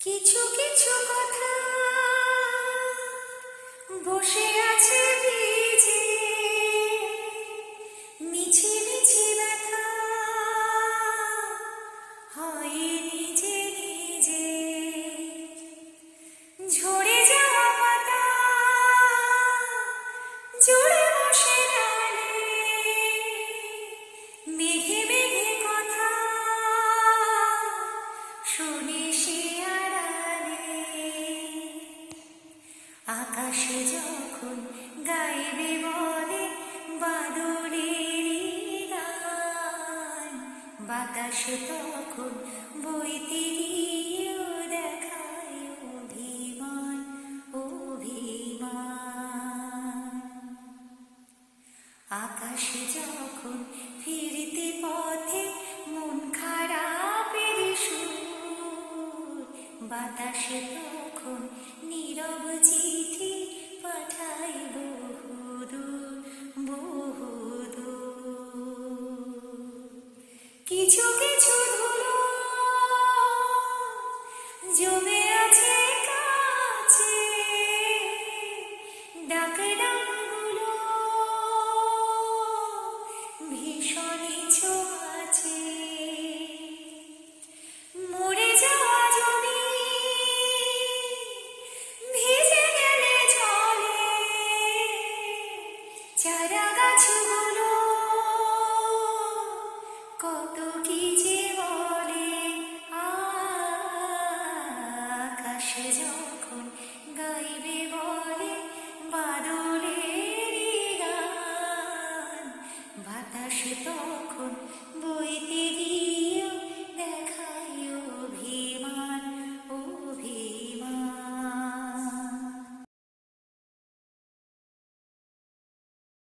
কিছু কিছু কথা বসে আছে ভিজে, মিছি মিছি ব্যথা হয় নিজে নিজে। ঝরে যাওয়া পাতা জুড়ে বসে ডালে, মেঘে মেঘে কথা শুনে সে আড়ালে। আকাশে যখন গাইবে বলে বাদলের গান, বাতাসে তখন বইতে গিয়েও দেখায় অভিমান অভিমান। আকাশে যখন ফিরতে পথে মন খারাপের সুর, বাতাসে তখন নীরব চিঠি পাঠায় বহুদূর বহুদূর। কিছু কিছু ধুলো জমে